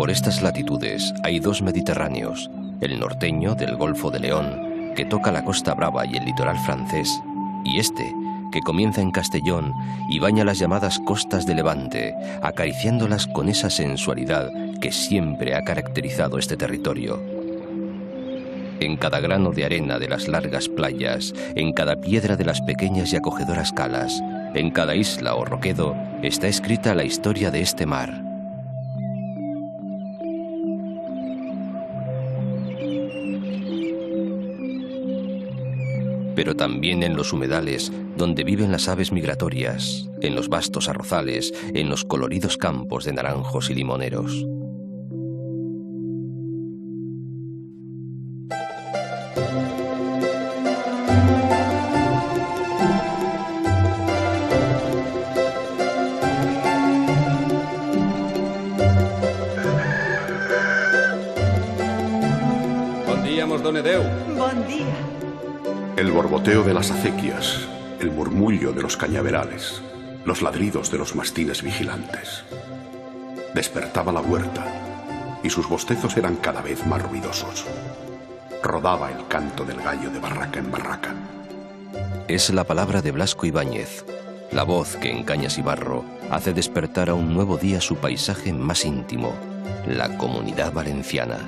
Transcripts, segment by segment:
Por estas latitudes hay dos Mediterráneos, el norteño del Golfo de León, que toca la Costa Brava y el litoral francés, y este, que comienza en Castellón y baña las llamadas costas de Levante, acariciándolas con esa sensualidad que siempre ha caracterizado este territorio. En cada grano de arena de las largas playas, en cada piedra de las pequeñas y acogedoras calas, en cada isla o roquedo, está escrita la historia de este mar. Pero también en los humedales, donde viven las aves migratorias, en los vastos arrozales, en los coloridos campos de naranjos y limoneros. Bon dia, mos done Déu. Bon día. El borboteo de las acequias, el murmullo de los cañaverales, los ladridos de los mastines vigilantes. Despertaba la huerta y sus bostezos eran cada vez más ruidosos. Rodaba el canto del gallo de barraca en barraca. Es la palabra de Blasco Ibáñez, la voz que en Cañas y Barro hace despertar a un nuevo día su paisaje más íntimo, la Comunidad Valenciana.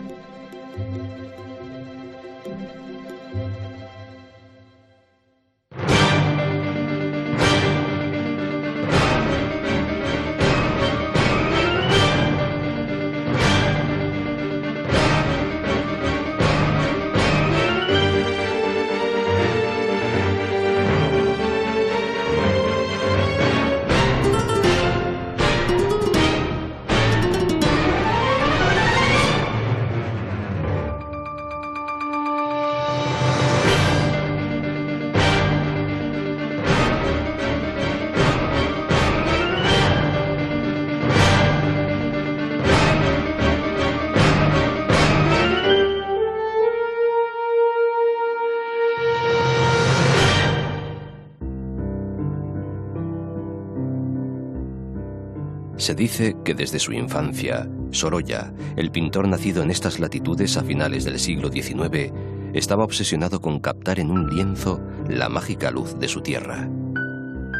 Se dice que desde su infancia, Sorolla, el pintor nacido en estas latitudes a finales del siglo XIX, estaba obsesionado con captar en un lienzo la mágica luz de su tierra.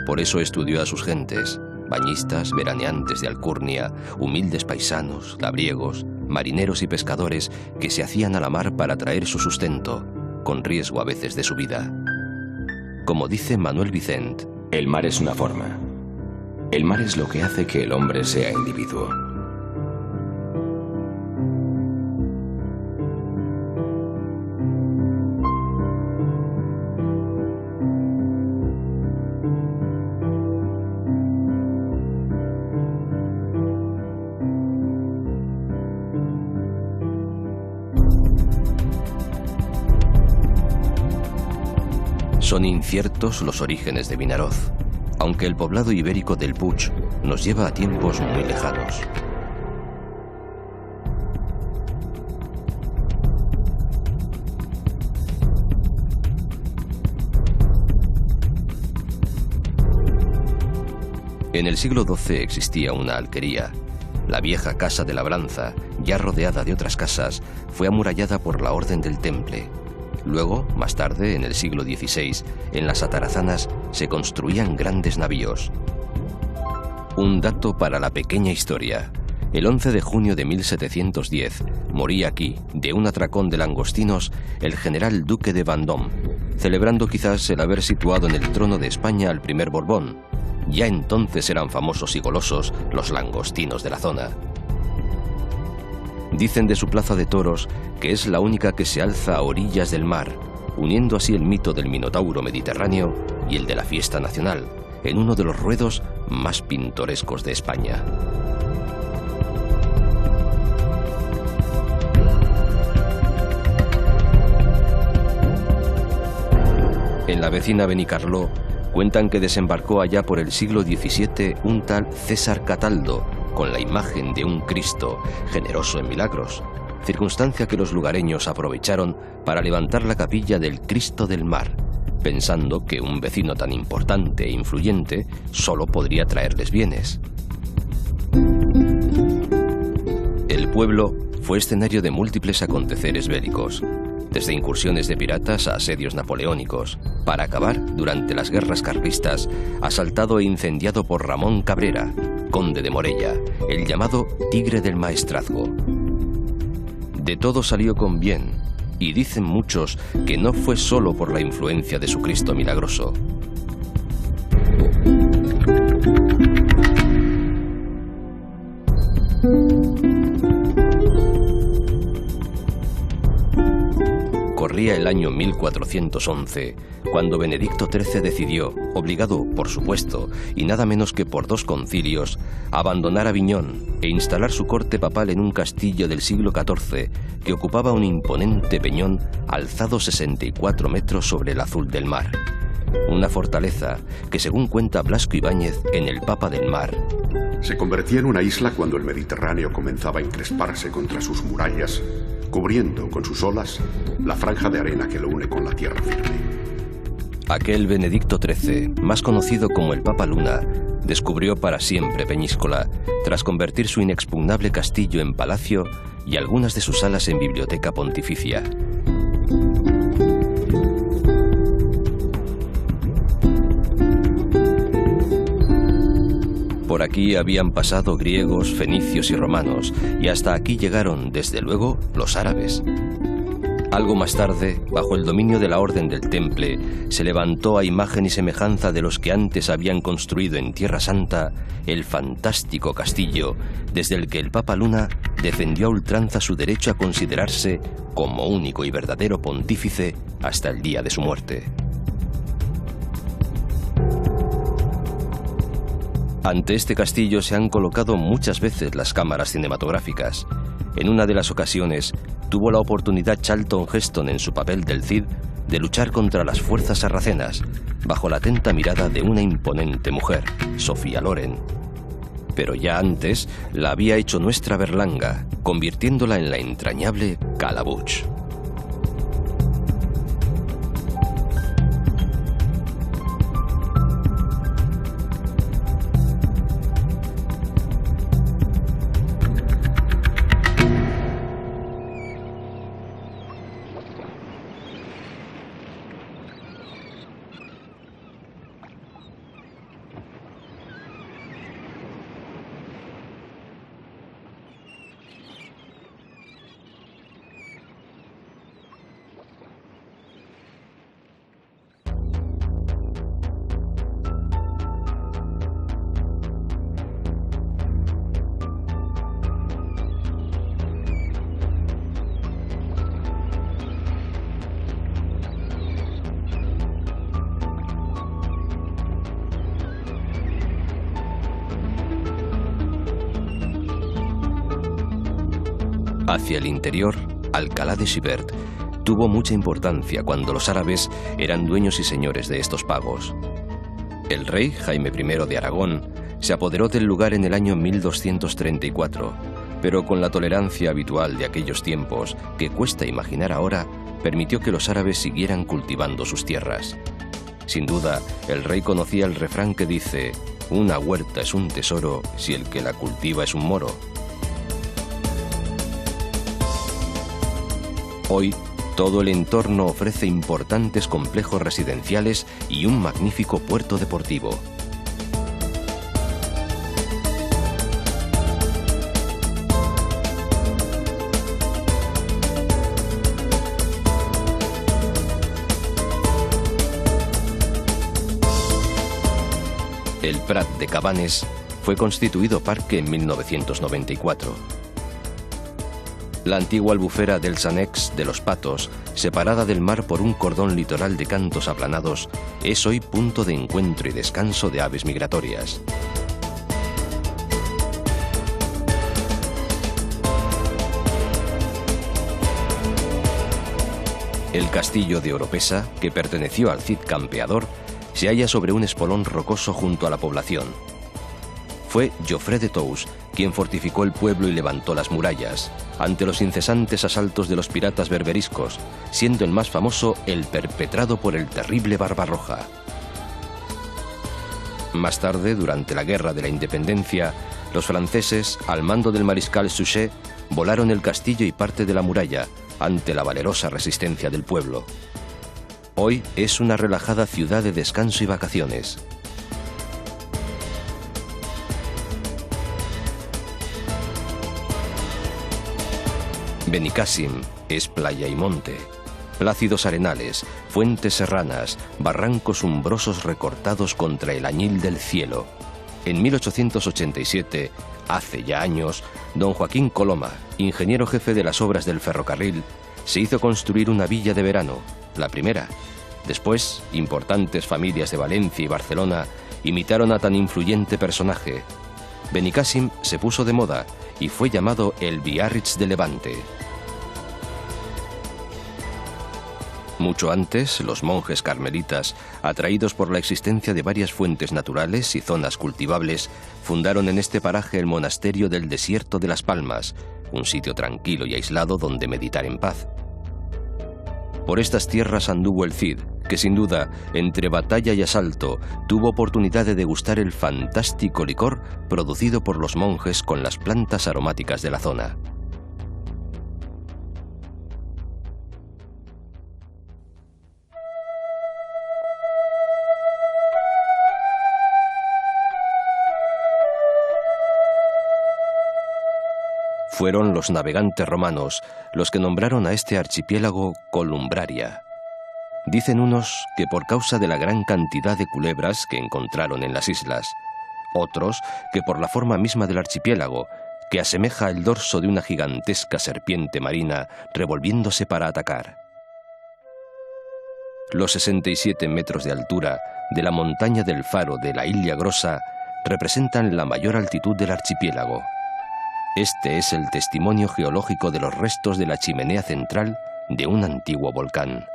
Por eso estudió a sus gentes, bañistas, veraneantes de alcurnia, humildes paisanos, labriegos, marineros y pescadores que se hacían a la mar para traer su sustento, con riesgo a veces de su vida. Como dice Manuel Vicent, el mar es una forma. El mar es lo que hace que el hombre sea individuo. Son inciertos los orígenes de Vinaroz, aunque el poblado ibérico del Puig nos lleva a tiempos muy lejanos. En el siglo XII existía una alquería. La vieja casa de labranza, ya rodeada de otras casas, fue amurallada por la Orden del Temple. Luego, más tarde, en el siglo XVI, en las Atarazanas se construían grandes navíos. Un dato para la pequeña historia. El 11 de junio de 1710 moría aquí, de un atracón de langostinos, el general duque de Vendôme, celebrando quizás el haber situado en el trono de España al primer Borbón. Ya entonces eran famosos y golosos los langostinos de la zona. Dicen de su plaza de toros que es la única que se alza a orillas del mar, uniendo así el mito del Minotauro mediterráneo y el de la fiesta nacional, en uno de los ruedos más pintorescos de España. En la vecina Benicarló cuentan que desembarcó allá por el siglo XVII un tal César Cataldo, con la imagen de un Cristo generoso en milagros, circunstancia que los lugareños aprovecharon para levantar la capilla del Cristo del Mar, pensando que un vecino tan importante e influyente solo podría traerles bienes. El pueblo fue escenario de múltiples aconteceres bélicos, desde incursiones de piratas a asedios napoleónicos, para acabar, durante las guerras carlistas, asaltado e incendiado por Ramón Cabrera, conde de Morella, el llamado Tigre del Maestrazgo. De todo salió con bien, y dicen muchos que no fue solo por la influencia de su Cristo milagroso. Corría el año 1411, cuando Benedicto XIII decidió, obligado, por supuesto, y nada menos que por 2 concilios, abandonar Aviñón e instalar su corte papal en un castillo del siglo XIV que ocupaba un imponente peñón alzado 64 metros sobre el azul del mar. Una fortaleza que, según cuenta Blasco Ibáñez en El Papa del Mar, se convertía en una isla cuando el Mediterráneo comenzaba a encresparse contra sus murallas, cubriendo con sus olas la franja de arena que lo une con la tierra firme. Aquel Benedicto XIII, más conocido como el Papa Luna, descubrió para siempre Peñíscola, tras convertir su inexpugnable castillo en palacio y algunas de sus salas en biblioteca pontificia. Por aquí habían pasado griegos, fenicios y romanos, y hasta aquí llegaron, desde luego, los árabes. Algo más tarde, bajo el dominio de la Orden del Temple, se levantó a imagen y semejanza de los que antes habían construido en Tierra Santa el fantástico castillo, desde el que el Papa Luna defendió a ultranza su derecho a considerarse como único y verdadero pontífice hasta el día de su muerte. Ante este castillo se han colocado muchas veces las cámaras cinematográficas. En una de las ocasiones, tuvo la oportunidad Charlton Heston, en su papel del Cid, de luchar contra las fuerzas sarracenas, bajo la atenta mirada de una imponente mujer, Sofía Loren. Pero ya antes la había hecho nuestra Berlanga, convirtiéndola en la entrañable Calabuch. Hacia el interior, Alcalá de Xivert tuvo mucha importancia cuando los árabes eran dueños y señores de estos pagos. El rey Jaime I de Aragón se apoderó del lugar en el año 1234, pero con la tolerancia habitual de aquellos tiempos, que cuesta imaginar ahora, permitió que los árabes siguieran cultivando sus tierras. Sin duda, el rey conocía el refrán que dice: una huerta es un tesoro si el que la cultiva es un moro. Hoy, todo el entorno ofrece importantes complejos residenciales y un magnífico puerto deportivo. El Prat de Cabanes fue constituido parque en 1994. La antigua albufera del Sanex de los Patos, separada del mar por un cordón litoral de cantos aplanados, es hoy punto de encuentro y descanso de aves migratorias. El castillo de Oropesa, que perteneció al Cid Campeador, se halla sobre un espolón rocoso junto a la población. Fue Jofré de Tous quien fortificó el pueblo y levantó las murallas, ante los incesantes asaltos de los piratas berberiscos, siendo el más famoso el perpetrado por el terrible Barbarroja. Más tarde, durante la Guerra de la Independencia, los franceses, al mando del mariscal Suchet, volaron el castillo y parte de la muralla ante la valerosa resistencia del pueblo. Hoy es una relajada ciudad de descanso y vacaciones. Benicàssim es playa y monte, plácidos arenales, fuentes serranas, barrancos umbrosos recortados contra el añil del cielo. En 1887, hace ya años, don Joaquín Coloma, ingeniero jefe de las obras del ferrocarril, se hizo construir una villa de verano, la primera. Después, importantes familias de Valencia y Barcelona imitaron a tan influyente personaje. Benicàssim se puso de moda y fue llamado el Biarritz de Levante. Mucho antes, los monjes carmelitas, atraídos por la existencia de varias fuentes naturales y zonas cultivables, fundaron en este paraje el monasterio del Desierto de las Palmas, un sitio tranquilo y aislado donde meditar en paz. Por estas tierras anduvo el Cid, que sin duda, entre batalla y asalto, tuvo oportunidad de degustar el fantástico licor producido por los monjes con las plantas aromáticas de la zona. Fueron los navegantes romanos los que nombraron a este archipiélago Columbraria. Dicen unos que por causa de la gran cantidad de culebras que encontraron en las islas, otros que por la forma misma del archipiélago, que asemeja el dorso de una gigantesca serpiente marina revolviéndose para atacar. Los 67 metros de altura de la montaña del Faro de la Illa Grossa representan la mayor altitud del archipiélago. Este es el testimonio geológico de los restos de la chimenea central de un antiguo volcán.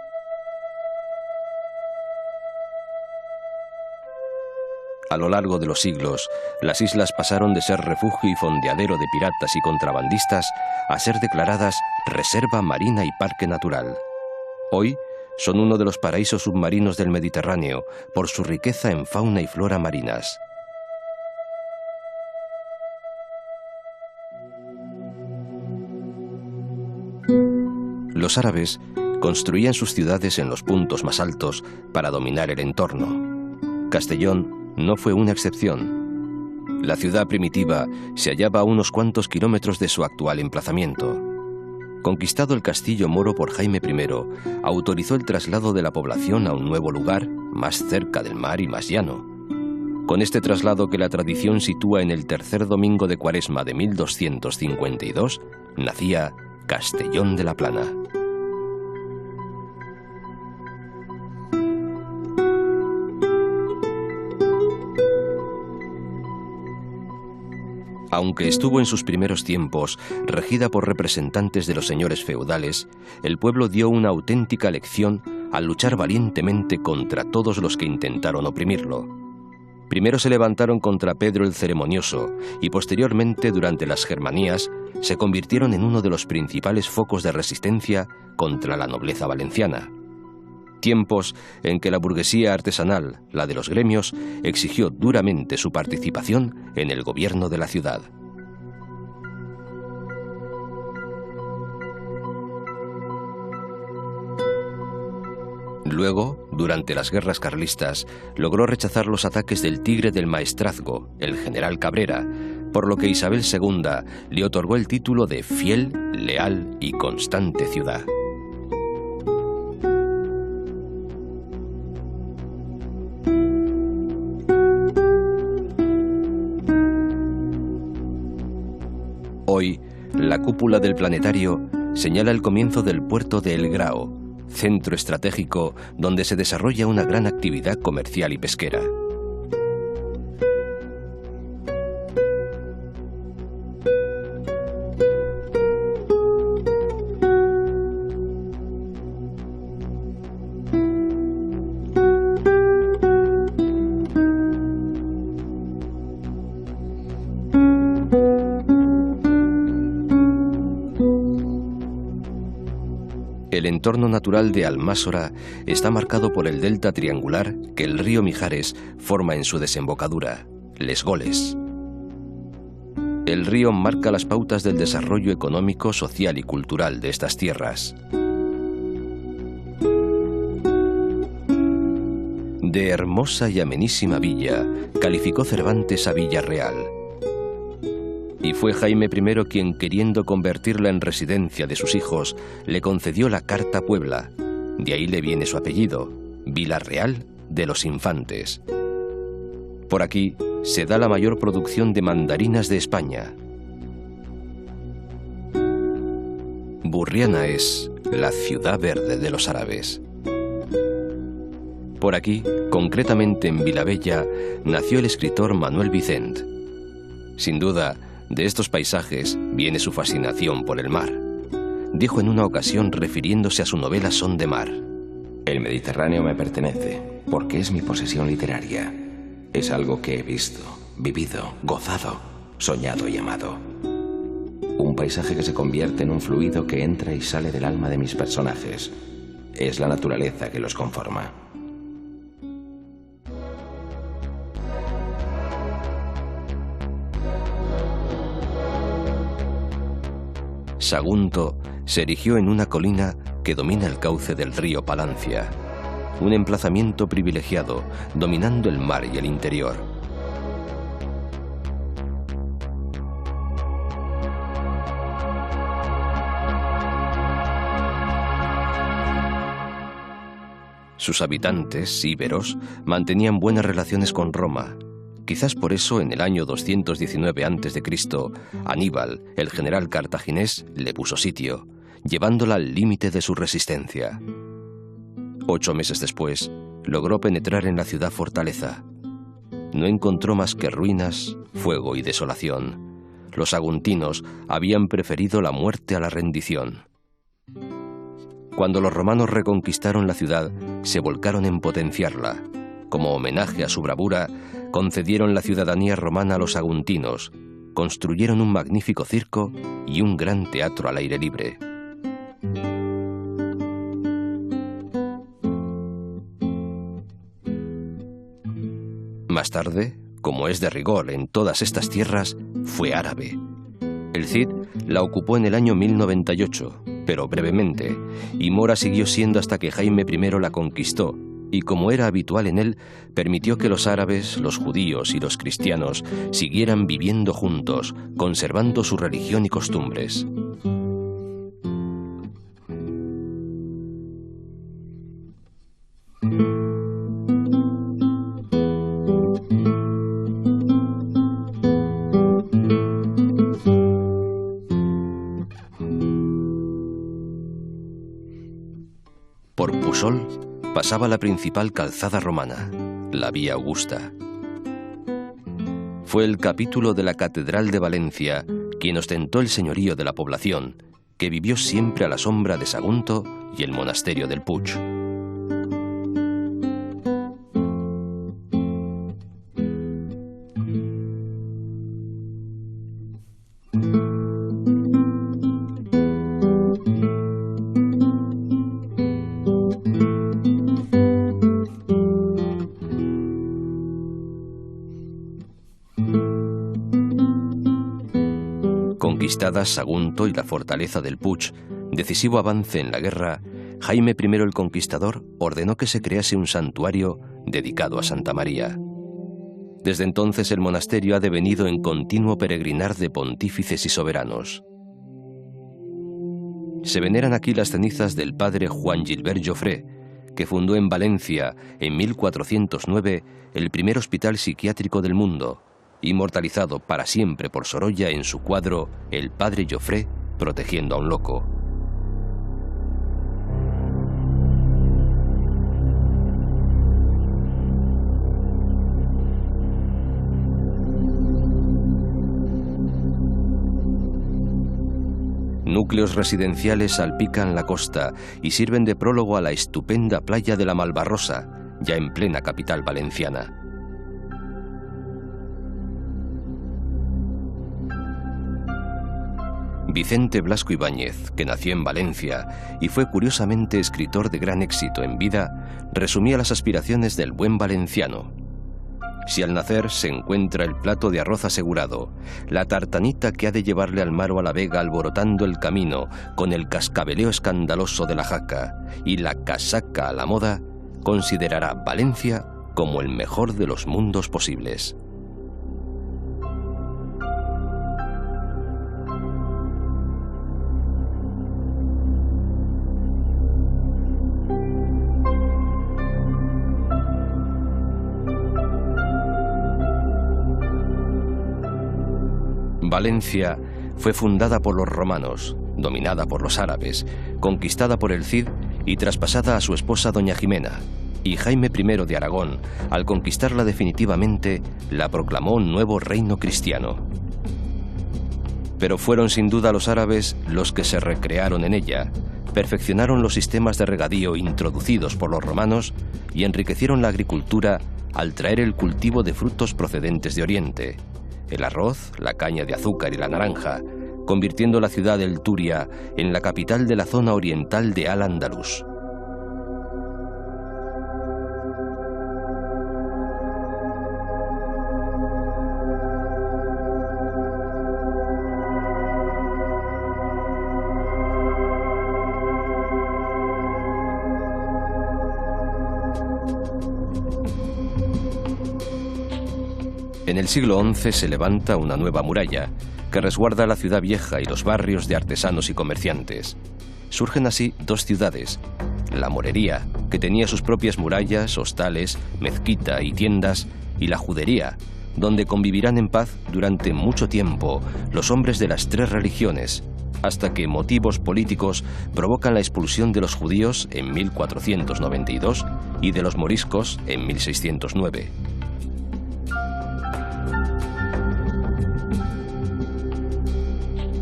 A lo largo de los siglos, las islas pasaron de ser refugio y fondeadero de piratas y contrabandistas a ser declaradas reserva marina y parque natural. Hoy son uno de los paraísos submarinos del Mediterráneo por su riqueza en fauna y flora marinas. Los árabes construían sus ciudades en los puntos más altos para dominar el entorno. Castellón no fue una excepción. La ciudad primitiva se hallaba a unos cuantos kilómetros de su actual emplazamiento. Conquistado el castillo moro por Jaime I, autorizó el traslado de la población a un nuevo lugar, más cerca del mar y más llano. Con este traslado que la tradición sitúa en el tercer domingo de Cuaresma de 1252, nacía Castellón de la Plana. Aunque estuvo en sus primeros tiempos regida por representantes de los señores feudales, el pueblo dio una auténtica lección al luchar valientemente contra todos los que intentaron oprimirlo. Primero se levantaron contra Pedro el Ceremonioso y posteriormente, durante las Germanías, se convirtieron en uno de los principales focos de resistencia contra la nobleza valenciana. Tiempos en que la burguesía artesanal, la de los gremios, exigió duramente su participación en el gobierno de la ciudad. Luego, durante las guerras carlistas, logró rechazar los ataques del Tigre del Maestrazgo, el general Cabrera, por lo que Isabel II le otorgó el título de fiel, leal y constante ciudad. Hoy, la cúpula del planetario señala el comienzo del puerto de El Grao, centro estratégico donde se desarrolla una gran actividad comercial y pesquera. El entorno natural de Almásora está marcado por el delta triangular que el río Mijares forma en su desembocadura, Les Goles. El río marca las pautas del desarrollo económico, social y cultural de estas tierras. De hermosa y amenísima villa, calificó Cervantes a Villarreal. Y fue Jaime I quien, queriendo convertirla en residencia de sus hijos, le concedió la Carta Puebla. De ahí le viene su apellido, Vilarreal de los Infantes. Por aquí se da la mayor producción de mandarinas de España. Burriana es la ciudad verde de los árabes. Por aquí, concretamente en Vilabella, nació el escritor Manuel Vicent. Sin duda, de estos paisajes viene su fascinación por el mar. Dijo en una ocasión refiriéndose a su novela Son de Mar: el Mediterráneo me pertenece, porque es mi posesión literaria. Es algo que he visto, vivido, gozado, soñado y amado. Un paisaje que se convierte en un fluido que entra y sale del alma de mis personajes. Es la naturaleza que los conforma. Sagunto se erigió en una colina que domina el cauce del río Palancia, un emplazamiento privilegiado, dominando el mar y el interior. Sus habitantes, íberos, mantenían buenas relaciones con Roma. Quizás por eso, en el año 219 a.C., Aníbal, el general cartaginés, le puso sitio, llevándola al límite de su resistencia. 8 meses después, logró penetrar en la ciudad fortaleza. No encontró más que ruinas, fuego y desolación. Los saguntinos habían preferido la muerte a la rendición. Cuando los romanos reconquistaron la ciudad, se volcaron en potenciarla. Como homenaje a su bravura, concedieron la ciudadanía romana a los saguntinos, construyeron un magnífico circo y un gran teatro al aire libre. Más tarde, como es de rigor en todas estas tierras, fue árabe. El Cid la ocupó en el año 1098, pero brevemente, y Mora siguió siendo hasta que Jaime I la conquistó, y como era habitual en él, permitió que los árabes, los judíos y los cristianos siguieran viviendo juntos, conservando su religión y costumbres. Por Pusol pasaba la principal calzada romana, la Vía Augusta. Fue el capítulo de la Catedral de Valencia quien ostentó el señorío de la población, que vivió siempre a la sombra de Sagunto y el monasterio del Puig. Conquistadas Sagunto y la fortaleza del Puig, decisivo avance en la guerra, Jaime I el Conquistador ordenó que se crease un santuario dedicado a Santa María. Desde entonces el monasterio ha devenido en continuo peregrinar de pontífices y soberanos. Se veneran aquí las cenizas del padre Juan Gilbert Joffre, que fundó en Valencia en 1409 el primer hospital psiquiátrico del mundo, inmortalizado para siempre por Sorolla en su cuadro El padre Joffre protegiendo a un loco. Núcleos residenciales salpican la costa y sirven de prólogo a la estupenda playa de la Malvarrosa, ya en plena capital valenciana. Vicente Blasco Ibáñez, que nació en Valencia y fue curiosamente escritor de gran éxito en vida, resumía las aspiraciones del buen valenciano. Si al nacer se encuentra el plato de arroz asegurado, la tartanita que ha de llevarle al mar o a la vega alborotando el camino con el cascabeleo escandaloso de la jaca y la casaca a la moda, considerará Valencia como el mejor de los mundos posibles. Valencia fue fundada por los romanos, dominada por los árabes, conquistada por el Cid y traspasada a su esposa doña Jimena, y Jaime I de Aragón, al conquistarla definitivamente, la proclamó nuevo reino cristiano. Pero fueron sin duda los árabes los que se recrearon en ella, perfeccionaron los sistemas de regadío introducidos por los romanos y enriquecieron la agricultura al traer el cultivo de frutos procedentes de Oriente, el arroz, la caña de azúcar y la naranja, convirtiendo la ciudad del Turia en la capital de la zona oriental de Al-Ándalus. En el siglo XI se levanta una nueva muralla que resguarda la ciudad vieja y los barrios de artesanos y comerciantes. Surgen así dos ciudades: la morería, que tenía sus propias murallas, hostales, mezquita y tiendas, y la judería, donde convivirán en paz durante mucho tiempo los hombres de las tres religiones, hasta que motivos políticos provocan la expulsión de los judíos en 1492 y de los moriscos en 1609.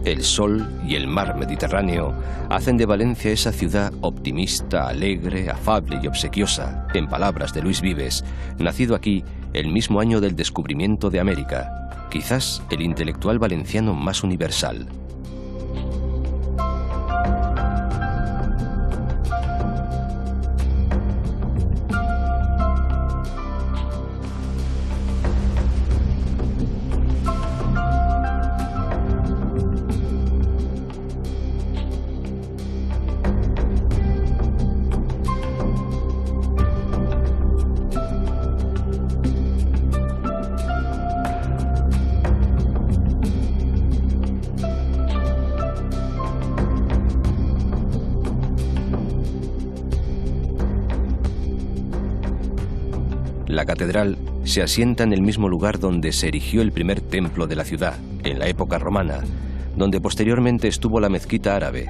El sol y el mar Mediterráneo hacen de Valencia esa ciudad optimista, alegre, afable y obsequiosa, en palabras de Luis Vives, nacido aquí el mismo año del descubrimiento de América, quizás el intelectual valenciano más universal. La catedral se asienta en el mismo lugar donde se erigió el primer templo de la ciudad, en la época romana, donde posteriormente estuvo la mezquita árabe.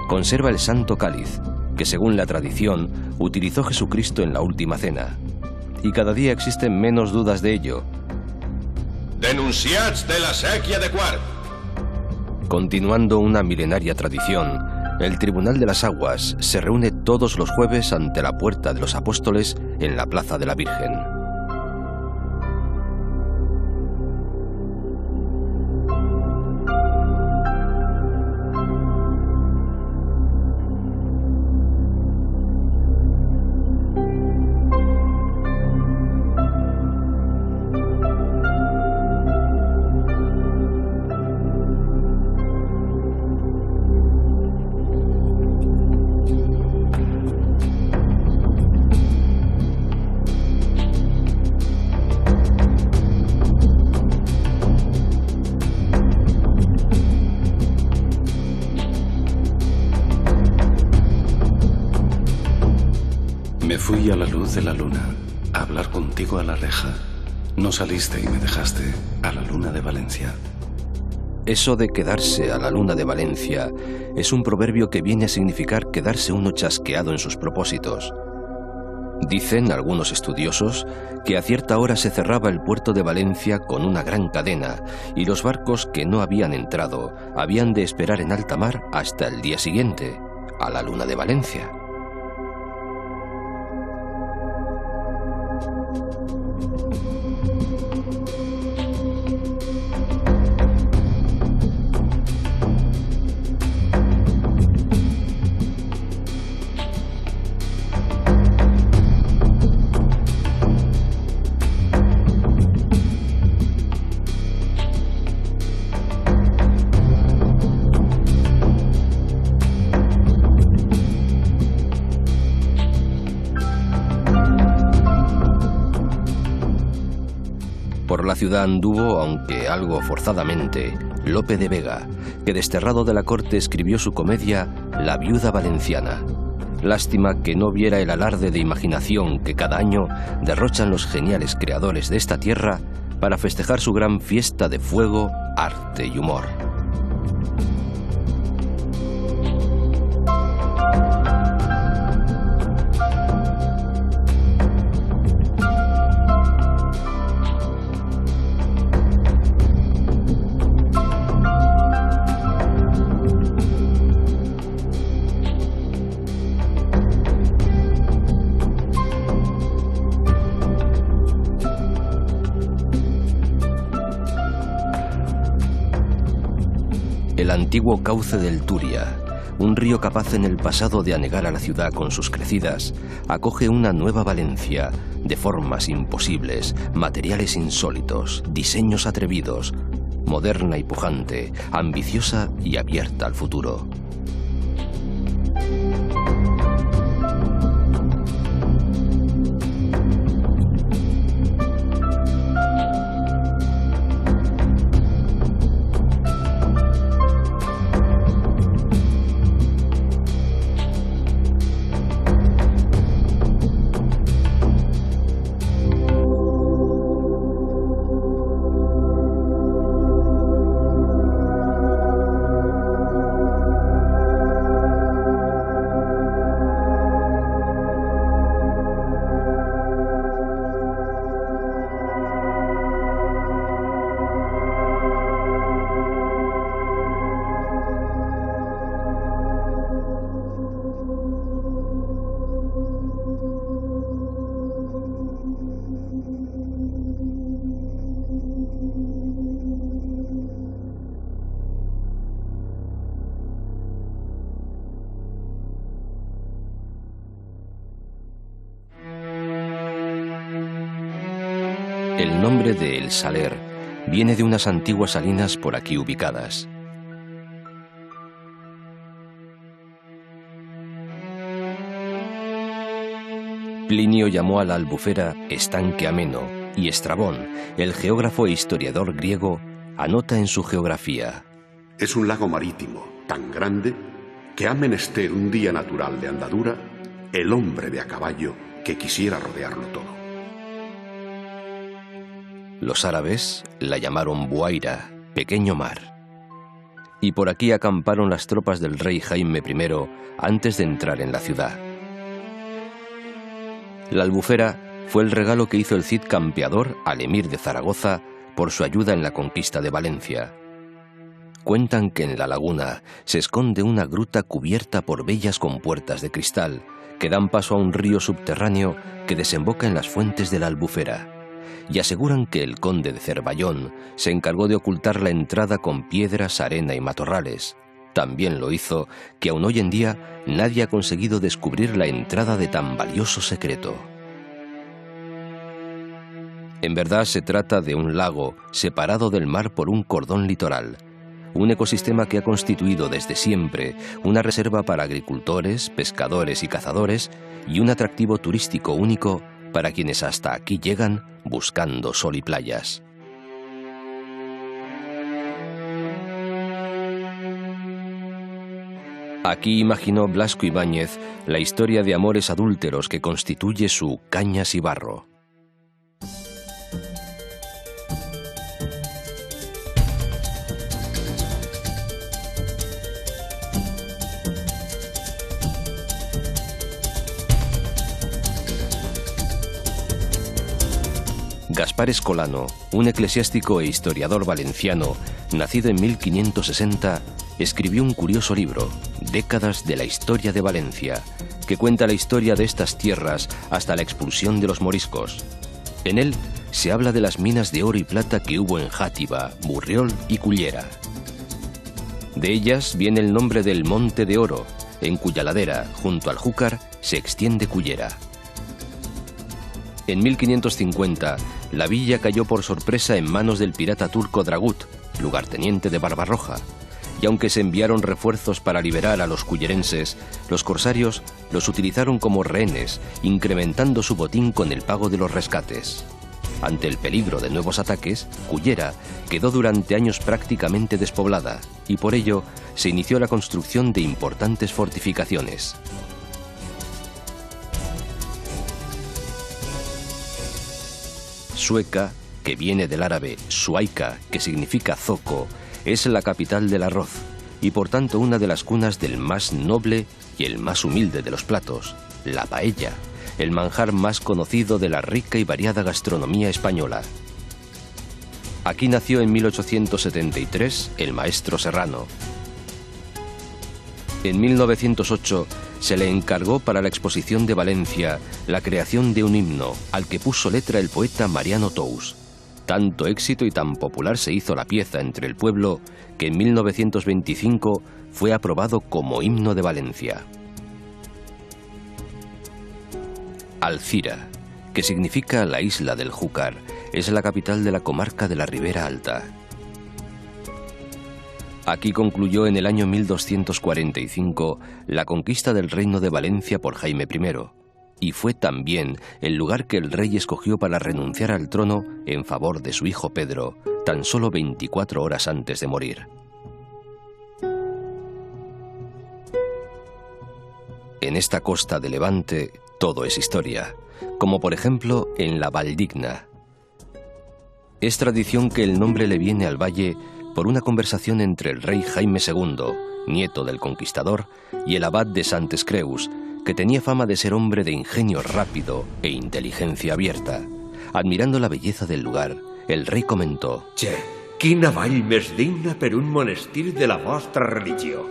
Conserva el Santo Cáliz, que según la tradición utilizó Jesucristo en la Última Cena. Y cada día existen menos dudas de ello. Denunciats de la séquia de Quart. Continuando una milenaria tradición, el Tribunal de las Aguas se reúne todos los jueves ante la Puerta de los Apóstoles en la Plaza de la Virgen. Me fui a la luz de la luna, a hablar contigo a la reja. No saliste y me dejaste a la luna de Valencia. Eso de quedarse a la luna de Valencia es un proverbio que viene a significar quedarse uno chasqueado en sus propósitos. Dicen algunos estudiosos que a cierta hora se cerraba el puerto de Valencia con una gran cadena y los barcos que no habían entrado habían de esperar en alta mar hasta el día siguiente, a la luna de Valencia. Por la ciudad anduvo, aunque algo forzadamente, Lope de Vega, que desterrado de la corte escribió su comedia La viuda valenciana. Lástima que no viera el alarde de imaginación que cada año derrochan los geniales creadores de esta tierra para festejar su gran fiesta de fuego, arte y humor. El antiguo cauce del Turia, un río capaz en el pasado de anegar a la ciudad con sus crecidas, acoge una nueva Valencia, de formas imposibles, materiales insólitos, diseños atrevidos, moderna y pujante, ambiciosa y abierta al futuro. El nombre de El Saler viene de unas antiguas salinas por aquí ubicadas. Plinio llamó a la albufera estanque ameno y Estrabón, el geógrafo e historiador griego, anota en su geografía: es un lago marítimo tan grande que ha menester un día natural de andadura el hombre de a caballo que quisiera rodearlo todo. Los árabes la llamaron Buaira, pequeño mar. Y por aquí acamparon las tropas del rey Jaime I antes de entrar en la ciudad. La albufera fue el regalo que hizo el Cid Campeador al emir de Zaragoza por su ayuda en la conquista de Valencia. Cuentan que en la laguna se esconde una gruta cubierta por bellas compuertas de cristal que dan paso a un río subterráneo que desemboca en las fuentes de la albufera. Y aseguran que el conde de Cervallón se encargó de ocultar la entrada con piedras, arena y matorrales. También lo hizo que aún hoy en día nadie ha conseguido descubrir la entrada de tan valioso secreto. En verdad se trata de un lago separado del mar por un cordón litoral, un ecosistema que ha constituido desde siempre una reserva para agricultores, pescadores y cazadores y un atractivo turístico único para quienes hasta aquí llegan buscando sol y playas. Aquí imaginó Blasco Ibáñez la historia de amores adúlteros que constituye su Cañas y Barro. Gaspar Escolano, un eclesiástico e historiador valenciano, nacido en 1560, escribió un curioso libro, Décadas de la historia de Valencia, que cuenta la historia de estas tierras hasta la expulsión de los moriscos. En él se habla de las minas de oro y plata que hubo en Játiva, Murriol y Cullera. De ellas viene el nombre del Monte de Oro, en cuya ladera, junto al Júcar, se extiende Cullera. En 1550, la villa cayó por sorpresa en manos del pirata turco Dragut, lugarteniente de Barbarroja, y aunque se enviaron refuerzos para liberar a los cullerenses, los corsarios los utilizaron como rehenes, incrementando su botín con el pago de los rescates. Ante el peligro de nuevos ataques, Cullera quedó durante años prácticamente despoblada y por ello se inició la construcción de importantes fortificaciones. Sueca, que viene del árabe suaika, que significa zoco, es la capital del arroz y por tanto una de las cunas del más noble y el más humilde de los platos, la paella, el manjar más conocido de la rica y variada gastronomía española. Aquí nació en 1873 el maestro Serrano. En 1908 se le encargó para la exposición de Valencia la creación de un himno al que puso letra el poeta Mariano Tous. Tanto éxito y tan popular se hizo la pieza entre el pueblo que en 1925 fue aprobado como himno de Valencia. Alcira, que significa la isla del Júcar, es la capital de la comarca de la Ribera Alta. Aquí concluyó en el año 1245 la conquista del reino de Valencia por Jaime I, y fue también el lugar que el rey escogió para renunciar al trono en favor de su hijo Pedro, tan solo 24 horas antes de morir. En esta costa de Levante todo es historia, como por ejemplo en la Valdigna. Es tradición que el nombre le viene al valle por una conversación entre el rey Jaime II, nieto del conquistador, y el abad de Santes Creus, que tenía fama de ser hombre de ingenio rápido e inteligencia abierta. Admirando la belleza del lugar, el rey comentó: «Che, quina vall més digna per un monestir de la vostra religió».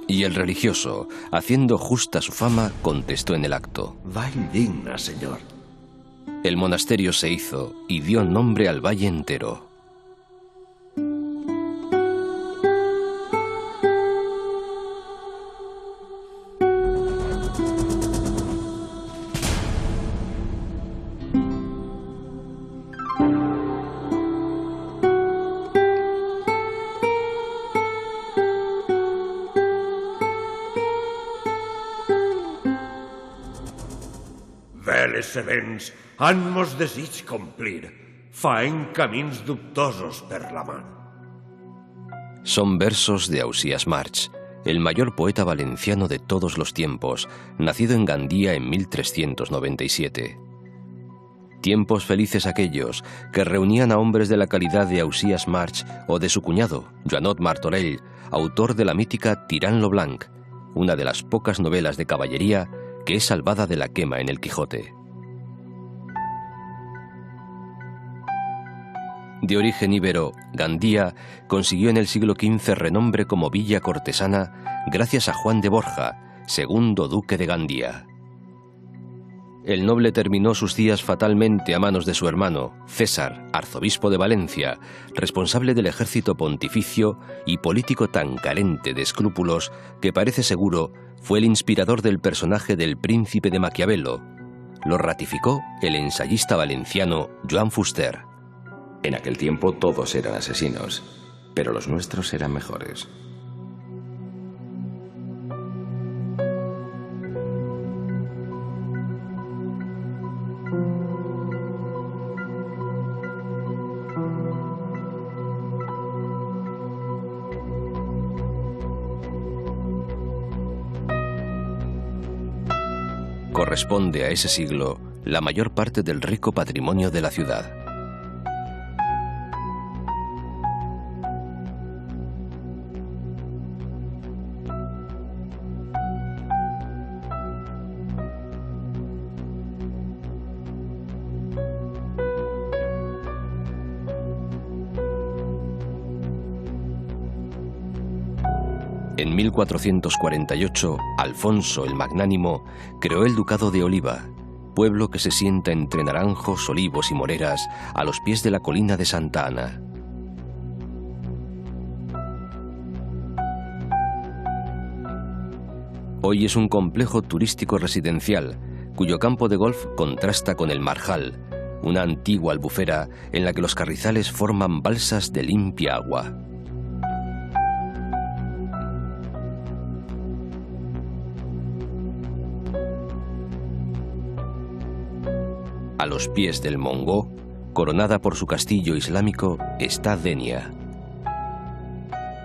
Y el religioso, haciendo justa su fama, contestó en el acto: «Vall digna, señor». El monasterio se hizo y dio nombre al valle entero. Veles events han mos desig complir, faen camins dubtosos per la man. Son versos de Ausías March, el mayor poeta valenciano de todos los tiempos, nacido en Gandía en 1397. Tiempos felices aquellos que reunían a hombres de la calidad de Ausías March o de su cuñado, Joanot Martorell, autor de la mítica Tirant lo Blanc, una de las pocas novelas de caballería que es salvada de la quema en el Quijote. De origen íbero, Gandía consiguió en el siglo XV renombre como villa cortesana gracias a Juan de Borja, segundo duque de Gandía. El noble terminó sus días fatalmente a manos de su hermano, César, arzobispo de Valencia, responsable del ejército pontificio y político tan carente de escrúpulos que parece seguro fue el inspirador del personaje del príncipe de Maquiavelo. Lo ratificó el ensayista valenciano Joan Fuster. En aquel tiempo todos eran asesinos, pero los nuestros eran mejores. Corresponde a ese siglo la mayor parte del rico patrimonio de la ciudad. En 1448, Alfonso el Magnánimo creó el Ducado de Oliva, pueblo que se sienta entre naranjos, olivos y moreras a los pies de la colina de Santa Ana. Hoy es un complejo turístico residencial, cuyo campo de golf contrasta con el Marjal, una antigua albufera en la que los carrizales forman balsas de limpia agua. A los pies del Mongó, coronada por su castillo islámico, está Denia.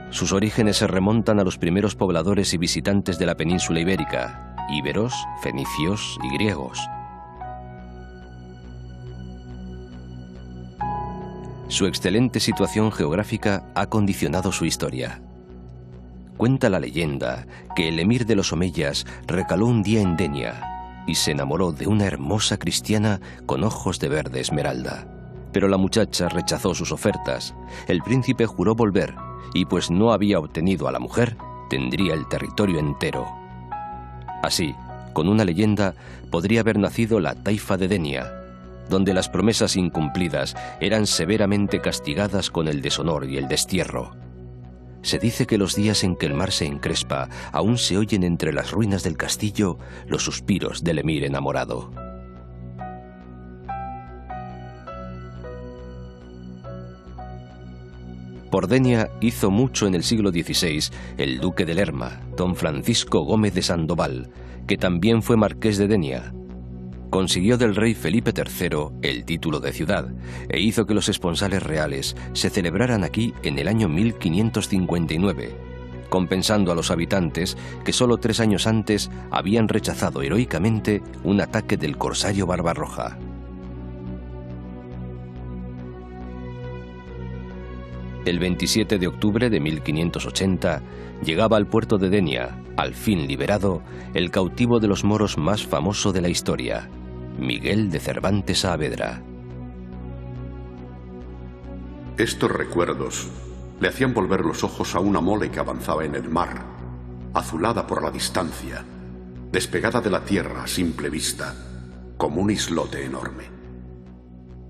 Sus orígenes se remontan a los primeros pobladores y visitantes de la península ibérica, íberos, fenicios y griegos. Su excelente situación geográfica ha condicionado su historia. Cuenta la leyenda que el emir de los omeyas recaló un día en Denia y se enamoró de una hermosa cristiana con ojos de verde esmeralda. Pero la muchacha rechazó sus ofertas. El príncipe juró volver y, pues no había obtenido a la mujer, tendría el territorio entero. Así, con una leyenda, podría haber nacido la taifa de Denia, donde las promesas incumplidas eran severamente castigadas con el deshonor y el destierro. Se dice que los días en que el mar se encrespa aún se oyen entre las ruinas del castillo los suspiros del emir enamorado. Por Denia hizo mucho en el siglo XVI el duque de Lerma, don Francisco Gómez de Sandoval, que también fue marqués de Denia. Consiguió del rey Felipe III el título de ciudad e hizo que los esponsales reales se celebraran aquí en el año 1559, compensando a los habitantes que solo 3 años antes habían rechazado heroicamente un ataque del corsario Barbarroja. El 27 de octubre de 1580 llegaba al puerto de Denia, al fin liberado, el cautivo de los moros más famoso de la historia, Miguel de Cervantes Saavedra. Estos recuerdos le hacían volver los ojos a una mole que avanzaba en el mar, azulada por la distancia, despegada de la tierra a simple vista, como un islote enorme.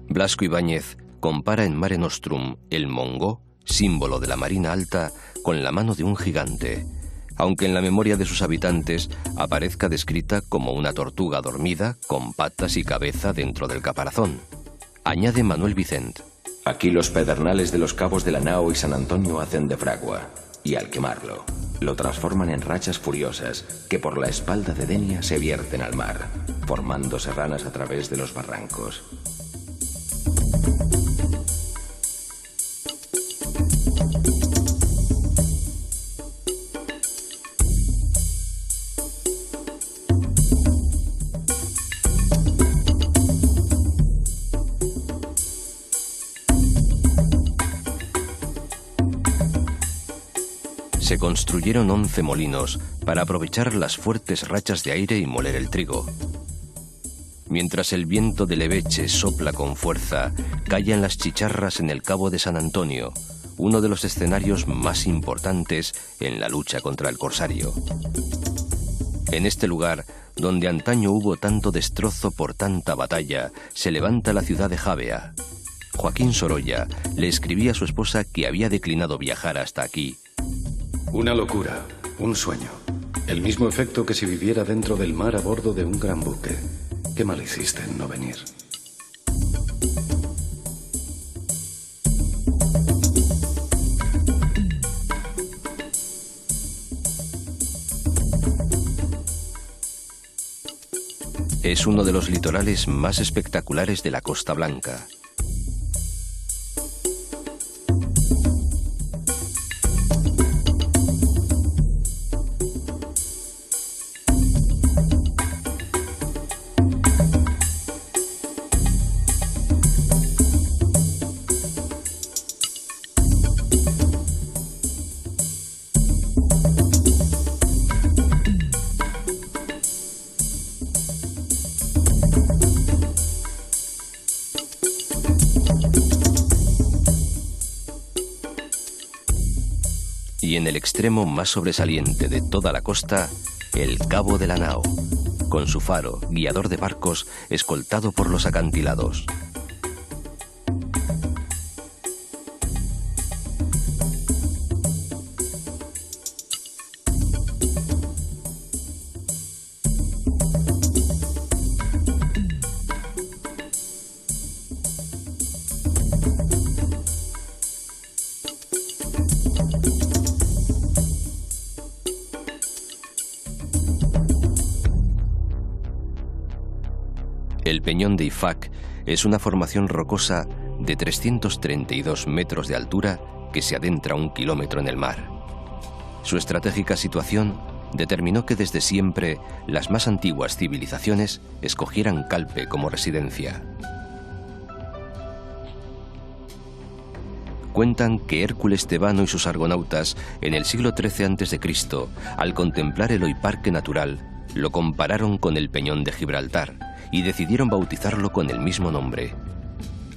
Blasco Ibáñez compara en Mare Nostrum el mongo, símbolo de la marina alta, con la mano de un gigante, aunque en la memoria de sus habitantes aparezca descrita como una tortuga dormida con patas y cabeza dentro del caparazón. Añade Manuel Vicent. Aquí los pedernales de los cabos de la Nao y San Antonio hacen de fragua, y al quemarlo, lo transforman en rachas furiosas que por la espalda de Denia se vierten al mar, formando serranas a través de los barrancos. Se construyeron 11 molinos para aprovechar las fuertes rachas de aire y moler el trigo. Mientras el viento de Leveche sopla con fuerza, callan las chicharras en el Cabo de San Antonio, uno de los escenarios más importantes en la lucha contra el corsario. En este lugar, donde antaño hubo tanto destrozo por tanta batalla, se levanta la ciudad de Javea. Joaquín Sorolla le escribía a su esposa que había declinado viajar hasta aquí. Una locura, un sueño. El mismo efecto que si viviera dentro del mar a bordo de un gran buque. Qué mal hiciste en no venir. Es uno de los litorales más espectaculares de la Costa Blanca. Y en el extremo más sobresaliente de toda la costa, el Cabo de la Nao, con su faro, guiador de barcos, escoltado por los acantilados. El Peñón de Ifac es una formación rocosa de 332 metros de altura que se adentra 1 kilómetro en el mar. Su estratégica situación determinó que desde siempre las más antiguas civilizaciones escogieran Calpe como residencia. Cuentan que Hércules Tebano y sus argonautas, en el siglo XIII a.C., al contemplar el hoy parque natural, lo compararon con el Peñón de Gibraltar y decidieron bautizarlo con el mismo nombre.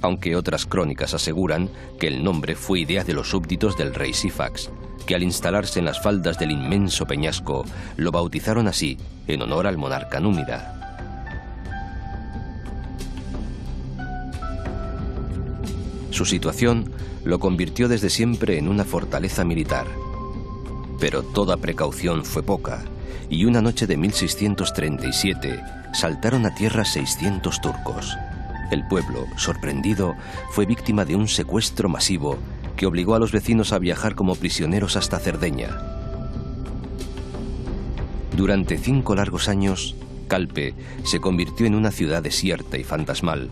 Aunque otras crónicas aseguran que el nombre fue idea de los súbditos del rey Sífax, que al instalarse en las faldas del inmenso peñasco, lo bautizaron así, en honor al monarca númida. Su situación lo convirtió desde siempre en una fortaleza militar. Pero toda precaución fue poca, y una noche de 1637 saltaron a tierra 600 turcos. El pueblo, sorprendido, fue víctima de un secuestro masivo que obligó a los vecinos a viajar como prisioneros hasta Cerdeña. Durante 5 largos años, Calpe se convirtió en una ciudad desierta y fantasmal,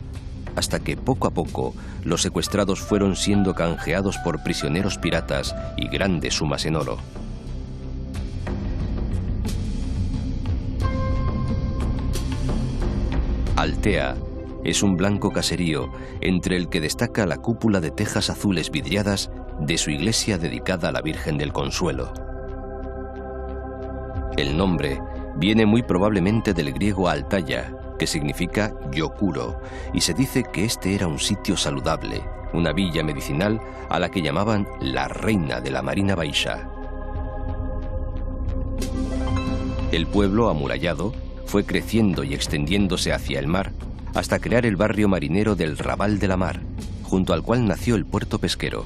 hasta que poco a poco los secuestrados fueron siendo canjeados por prisioneros piratas y grandes sumas en oro. Altea es un blanco caserío entre el que destaca la cúpula de tejas azules vidriadas de su iglesia dedicada a la Virgen del Consuelo. El nombre viene muy probablemente del griego Altaya, que significa yo curo, y se dice que este era un sitio saludable, una villa medicinal a la que llamaban la reina de la Marina Baixa. El pueblo amurallado fue creciendo y extendiéndose hacia el mar hasta crear el barrio marinero del Raval de la Mar, junto al cual nació el puerto pesquero.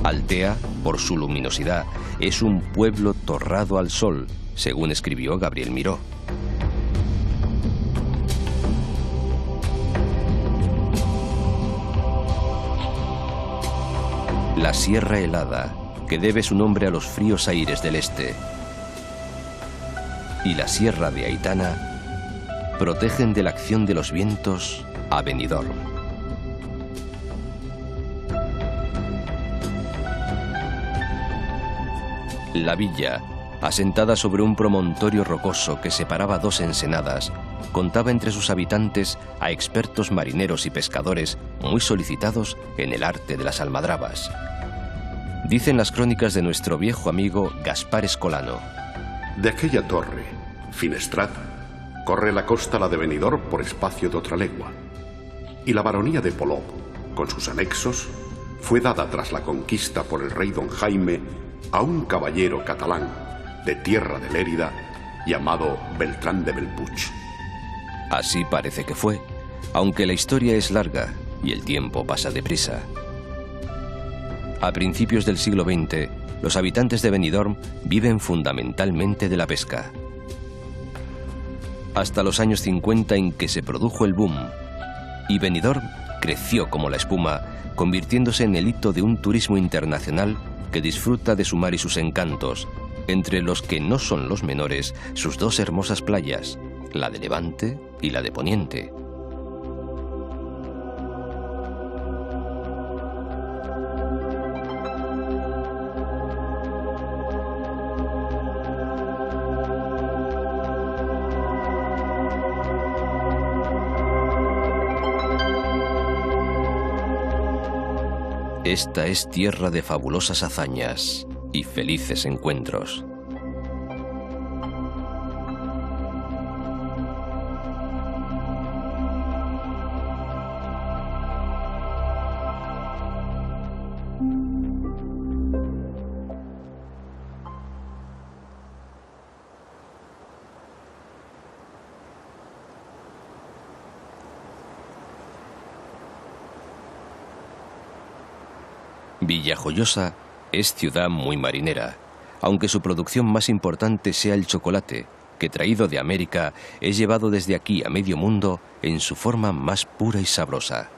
Altea, por su luminosidad, es un pueblo torrado al sol, según escribió Gabriel Miró. La Sierra Helada, que debe su nombre a los fríos aires del este, y la Sierra de Aitana protegen de la acción de los vientos a Benidorm. La villa, asentada sobre un promontorio rocoso que separaba 2 ensenadas, contaba entre sus habitantes a expertos marineros y pescadores muy solicitados en el arte de las almadrabas. Dicen las crónicas de nuestro viejo amigo Gaspar Escolano: de aquella torre, Finestrat, corre la costa la de Benidorm por espacio de otra legua, y la baronía de Polop, con sus anexos, fue dada tras la conquista por el rey don Jaime a un caballero catalán de tierra de Lérida llamado Beltrán de Bellpuig. Así parece que fue, aunque la historia es larga y el tiempo pasa deprisa. A principios del siglo XX, los habitantes de Benidorm viven fundamentalmente de la pesca. Hasta los años 50 en que se produjo el boom, y Benidorm creció como la espuma, convirtiéndose en el hito de un turismo internacional que disfruta de su mar y sus encantos, entre los que no son los menores sus 2 hermosas playas, la de Levante y la de Poniente. Esta es tierra de fabulosas hazañas y felices encuentros. Villajoyosa es ciudad muy marinera, aunque su producción más importante sea el chocolate, que traído de América es llevado desde aquí a medio mundo en su forma más pura y sabrosa.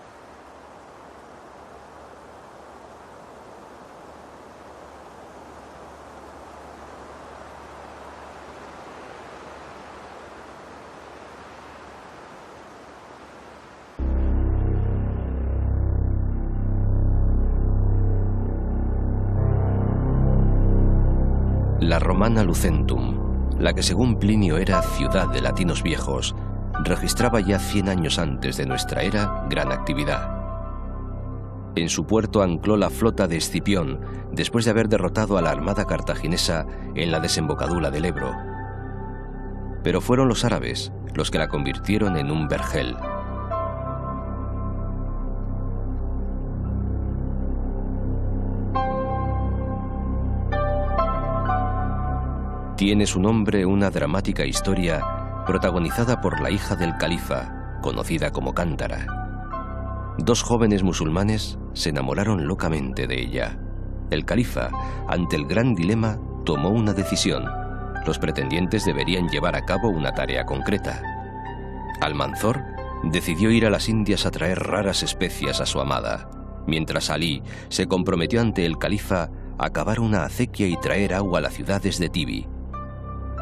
La romana Lucentum, la que según Plinio era ciudad de latinos viejos, registraba ya 100 años antes de nuestra era gran actividad. En su puerto ancló la flota de Escipión después de haber derrotado a la armada cartaginesa en la desembocadura del Ebro. Pero fueron los árabes los que la convirtieron en un vergel. Tiene su nombre una dramática historia protagonizada por la hija del califa, conocida como Cántara. 2 jóvenes musulmanes se enamoraron locamente de ella. El califa, ante el gran dilema, tomó una decisión. Los pretendientes deberían llevar a cabo una tarea concreta. Almanzor decidió ir a las Indias a traer raras especias a su amada, mientras Alí se comprometió ante el califa a cavar una acequia y traer agua a las ciudades de Tibi.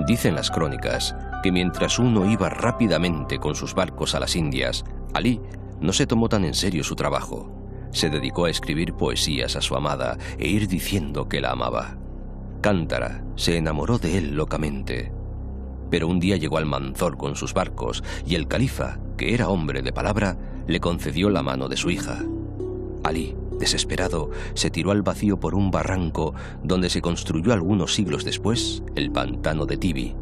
Dicen las crónicas que mientras uno iba rápidamente con sus barcos a las Indias, Alí no se tomó tan en serio su trabajo. Se dedicó a escribir poesías a su amada e ir diciendo que la amaba. Cántara se enamoró de él locamente. Pero un día llegó Almanzor con sus barcos y el califa, que era hombre de palabra, le concedió la mano de su hija. Alí, desesperado, se tiró al vacío por un barranco donde se construyó algunos siglos después el pantano de Tibi.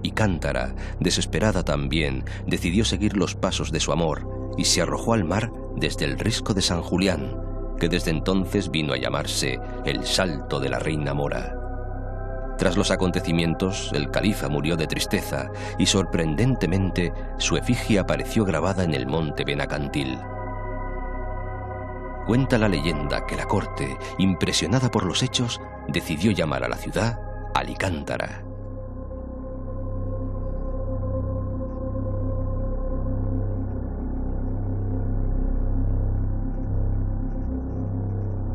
Y Cántara, desesperada también, decidió seguir los pasos de su amor y se arrojó al mar desde el risco de San Julián, que desde entonces vino a llamarse el Salto de la Reina Mora. Tras los acontecimientos, el califa murió de tristeza y sorprendentemente su efigie apareció grabada en el monte Benacantil. Cuenta la leyenda que la corte, impresionada por los hechos, decidió llamar a la ciudad Alicántara.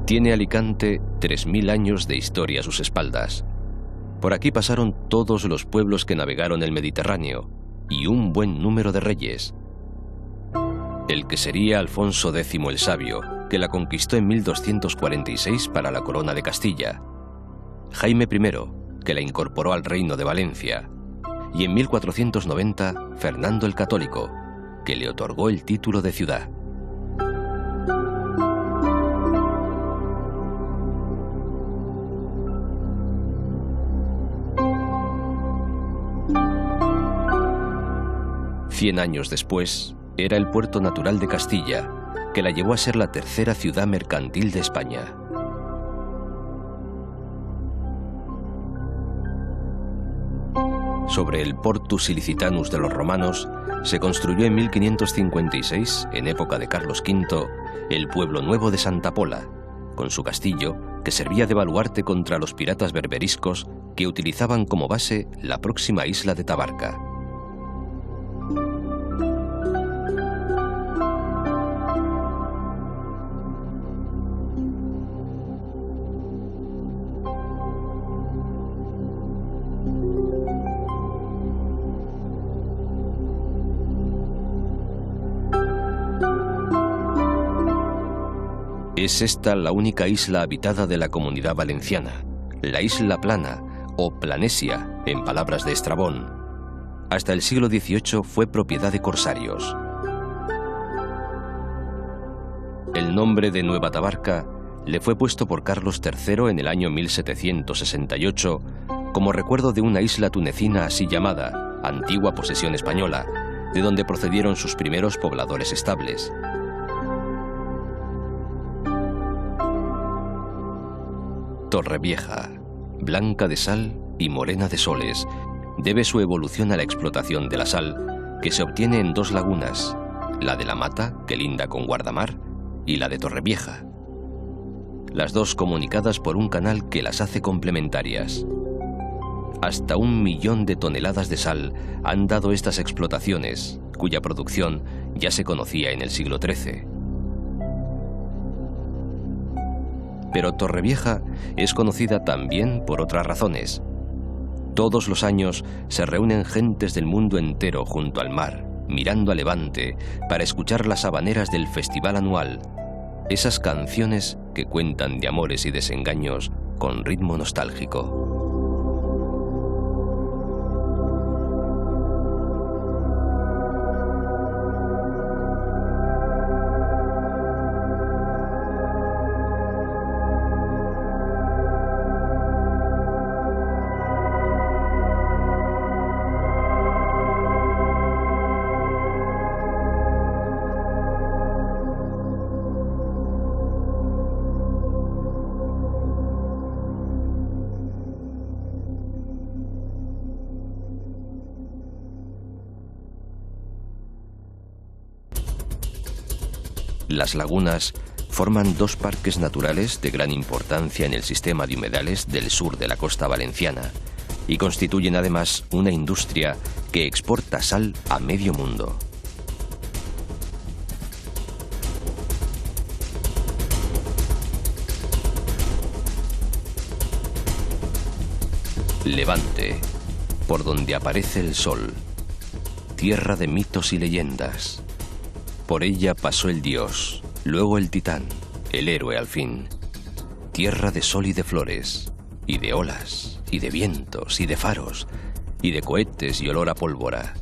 Tiene Alicante 3000 años de historia a sus espaldas. Por aquí pasaron todos los pueblos que navegaron el Mediterráneo y un buen número de reyes. El que sería Alfonso X el Sabio, que la conquistó en 1246 para la corona de Castilla. Jaime I, que la incorporó al reino de Valencia. Y en 1490, Fernando el Católico, que le otorgó el título de ciudad. Cien años después, era el puerto natural de Castilla, que la llevó a ser la tercera ciudad mercantil de España. Sobre el Portus Ilicitanus de los romanos, se construyó en 1556, en época de Carlos V, el pueblo nuevo de Santa Pola, con su castillo, que servía de baluarte contra los piratas berberiscos que utilizaban como base la próxima isla de Tabarca. Es esta la única isla habitada de la Comunidad Valenciana, la Isla Plana, o Planesia, en palabras de Estrabón. Hasta el siglo XVIII fue propiedad de corsarios. El nombre de Nueva Tabarca le fue puesto por Carlos III en el año 1768 como recuerdo de una isla tunecina así llamada, antigua posesión española, de donde procedieron sus primeros pobladores estables. Torrevieja, blanca de sal y morena de soles, debe su evolución a la explotación de la sal, que se obtiene en 2 lagunas, la de la Mata, que linda con Guardamar, y la de Torrevieja, las dos comunicadas por un canal que las hace complementarias. Hasta 1 millón de toneladas de sal han dado estas explotaciones, cuya producción ya se conocía en el siglo XIII. Pero Torrevieja es conocida también por otras razones. Todos los años se reúnen gentes del mundo entero junto al mar, mirando a levante, para escuchar las habaneras del festival anual, esas canciones que cuentan de amores y desengaños con ritmo nostálgico. Las lagunas forman dos parques naturales de gran importancia en el sistema de humedales del sur de la costa valenciana y constituyen además una industria que exporta sal a medio mundo. Levante, por donde aparece el sol, tierra de mitos y leyendas. Por ella pasó el dios, luego el titán, el héroe al fin. Tierra de sol y de flores, y de olas, y de vientos, y de faros, y de cohetes y olor a pólvora.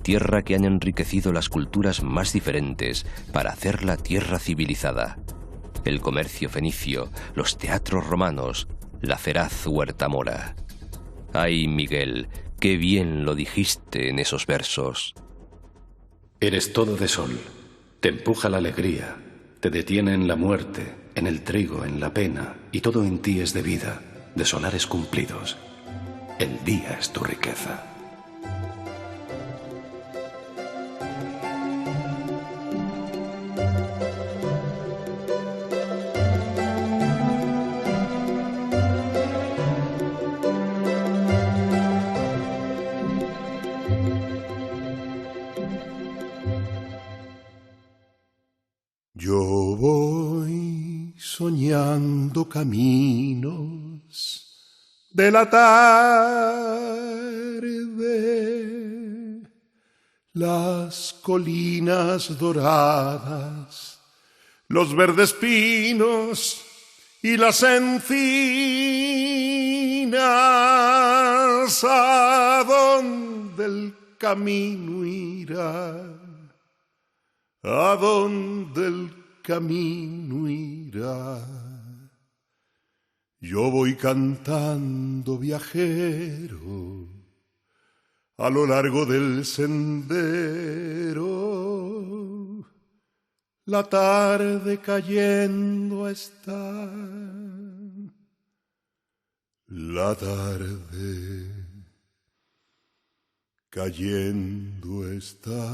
Tierra que han enriquecido las culturas más diferentes para hacerla tierra civilizada. El comercio fenicio, los teatros romanos, la feraz huerta mora. Ay, Miguel, qué bien lo dijiste en esos versos. Eres todo de sol, te empuja la alegría, te detiene en la muerte, en el trigo, en la pena, y todo en ti es de vida, de solares cumplidos. El día es tu riqueza. Yo voy soñando caminos de la tarde, las colinas doradas, los verdes pinos y las encinas, ¿a dónde el camino irá? ¿A dónde el camino irá? Yo voy cantando viajero a lo largo del sendero. La tarde cayendo está. La tarde cayendo está.